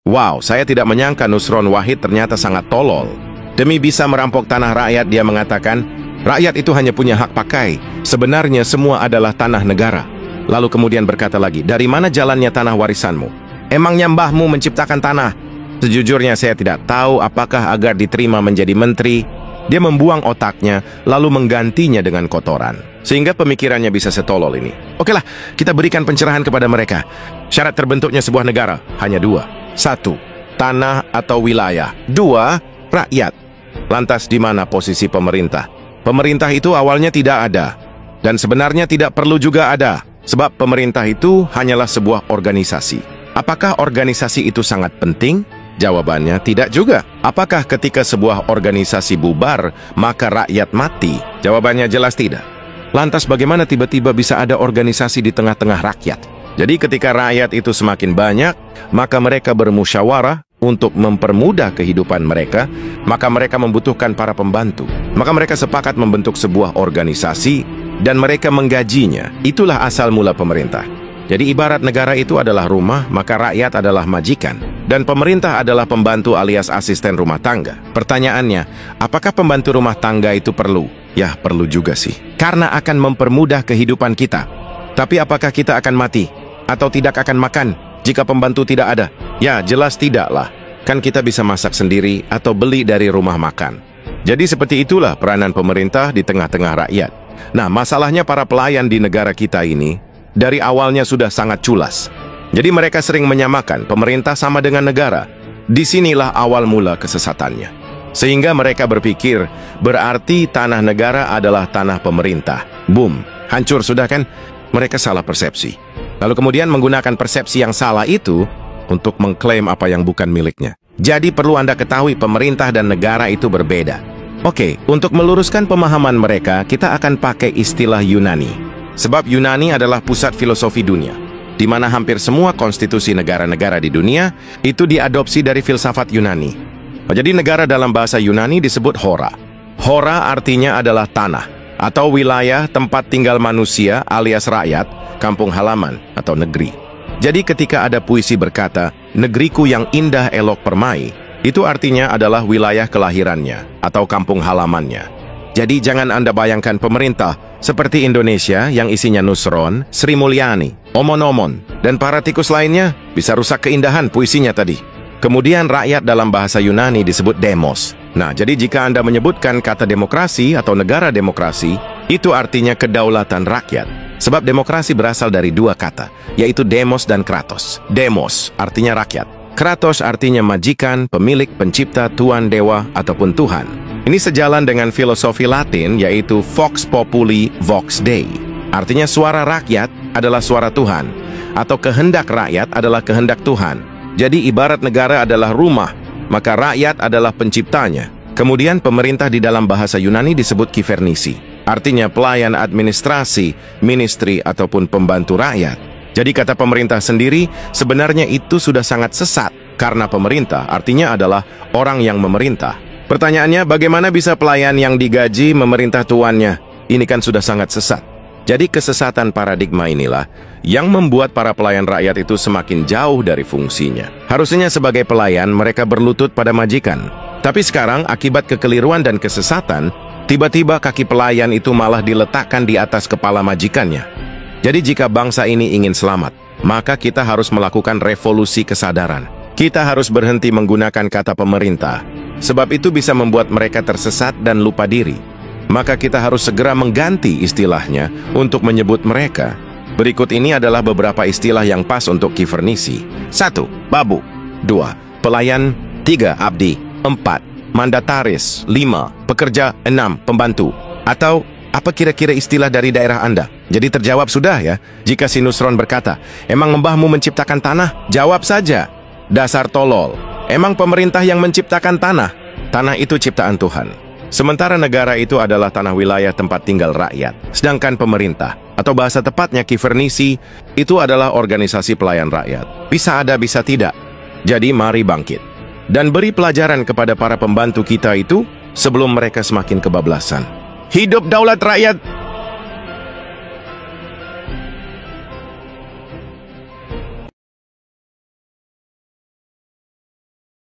Wow, saya tidak menyangka Nusron Wahid ternyata sangat tolol. Demi bisa merampok tanah rakyat, dia mengatakan, rakyat itu hanya punya hak pakai. Sebenarnya semua adalah tanah negara. Lalu kemudian berkata lagi, dari mana jalannya tanah warisanmu? Emangnya mbahmu menciptakan tanah? Sejujurnya saya tidak tahu apakah agar diterima menjadi menteri, dia membuang otaknya lalu menggantinya dengan kotoran. Sehingga pemikirannya bisa setolol ini. Okelah, kita berikan pencerahan kepada mereka. Syarat terbentuknya sebuah negara hanya dua. 1. Tanah atau wilayah. 2. Rakyat. Lantas di mana posisi pemerintah? Pemerintah itu awalnya tidak ada. Dan sebenarnya tidak perlu juga ada. Sebab pemerintah itu hanyalah sebuah organisasi. Apakah organisasi itu sangat penting? Jawabannya tidak juga. Apakah ketika sebuah organisasi bubar, maka rakyat mati? Jawabannya jelas tidak. Lantas bagaimana tiba-tiba bisa ada organisasi di tengah-tengah rakyat? Jadi ketika rakyat itu semakin banyak, maka mereka bermusyawarah untuk mempermudah kehidupan mereka, maka mereka membutuhkan para pembantu. Maka mereka sepakat membentuk sebuah organisasi dan mereka menggajinya. Itulah asal mula pemerintah. Jadi ibarat negara itu adalah rumah, maka rakyat adalah majikan. Dan pemerintah adalah pembantu alias asisten rumah tangga. Pertanyaannya, apakah pembantu rumah tangga itu perlu? Ya, perlu juga sih. Karena akan mempermudah kehidupan kita. Tapi apakah kita akan mati? Atau tidak akan makan jika pembantu tidak ada? Ya, jelas tidaklah. Kan kita bisa masak sendiri atau beli dari rumah makan. Jadi seperti itulah peranan pemerintah di tengah-tengah rakyat. Nah, masalahnya para pelayan di negara kita ini dari awalnya sudah sangat culas. Jadi mereka sering menyamakan pemerintah sama dengan negara. Disinilah awal mula kesesatannya. Sehingga mereka berpikir, berarti tanah negara adalah tanah pemerintah. Boom, hancur sudah kan? Mereka salah persepsi. Lalu kemudian menggunakan persepsi yang salah itu untuk mengklaim apa yang bukan miliknya. Jadi perlu Anda ketahui pemerintah dan negara itu berbeda. Oke, untuk meluruskan pemahaman mereka, kita akan pakai istilah Yunani. Sebab Yunani adalah pusat filosofi dunia, di mana hampir semua konstitusi negara-negara di dunia itu diadopsi dari filsafat Yunani. Jadi negara dalam bahasa Yunani disebut hora. Hora artinya adalah tanah atau wilayah tempat tinggal manusia alias rakyat, kampung halaman atau negeri. Jadi ketika ada puisi berkata, negeriku yang indah elok permai, itu artinya adalah wilayah kelahirannya atau kampung halamannya. Jadi jangan Anda bayangkan pemerintah seperti Indonesia yang isinya Nusron, Sri Mulyani, Omon-Omon, dan para tikus lainnya bisa rusak keindahan puisinya tadi. Kemudian rakyat dalam bahasa Yunani disebut demos. Nah, jadi jika Anda menyebutkan kata demokrasi atau negara demokrasi, itu artinya kedaulatan rakyat. Sebab demokrasi berasal dari dua kata, yaitu demos dan kratos. Demos artinya rakyat. Kratos artinya majikan, pemilik, pencipta, tuan, dewa, ataupun Tuhan. Ini sejalan dengan filosofi Latin, yaitu Vox Populi, Vox Dei. Artinya suara rakyat adalah suara Tuhan, atau kehendak rakyat adalah kehendak Tuhan. Jadi ibarat negara adalah rumah, maka rakyat adalah penciptanya. Kemudian pemerintah di dalam bahasa Yunani disebut kifernisi. Artinya pelayan administrasi, ministry, ataupun pembantu rakyat. Jadi kata pemerintah sendiri, sebenarnya itu sudah sangat sesat. Karena pemerintah artinya adalah orang yang memerintah. Pertanyaannya, bagaimana bisa pelayan yang digaji memerintah tuannya? Ini kan sudah sangat sesat. Jadi kesesatan paradigma inilah yang membuat para pelayan rakyat itu semakin jauh dari fungsinya. Harusnya sebagai pelayan mereka berlutut pada majikan. Tapi sekarang akibat kekeliruan dan kesesatan, tiba-tiba kaki pelayan itu malah diletakkan di atas kepala majikannya. Jadi jika bangsa ini ingin selamat, maka kita harus melakukan revolusi kesadaran. Kita harus berhenti menggunakan kata pemerintah, sebab itu bisa membuat mereka tersesat dan lupa diri. Maka kita harus segera mengganti istilahnya untuk menyebut mereka. Berikut ini adalah beberapa istilah yang pas untuk kifernisi. 1. Babu. 2. Pelayan. 3. Abdi. 4. Mandataris. 5. Pekerja. 6. Pembantu. Atau apa kira-kira istilah dari daerah Anda? Jadi terjawab sudah ya. Jika si Nusron berkata, emang mbahmu menciptakan tanah? Jawab saja, dasar tolol. Emang pemerintah yang menciptakan tanah? Tanah itu ciptaan Tuhan. Sementara negara itu adalah tanah wilayah tempat tinggal rakyat. Sedangkan pemerintah, atau bahasa tepatnya kifernisi, itu adalah organisasi pelayan rakyat. Bisa ada, bisa tidak. Jadi mari bangkit. Dan beri pelajaran kepada para pembantu kita itu sebelum mereka semakin kebablasan. Hidup daulat rakyat!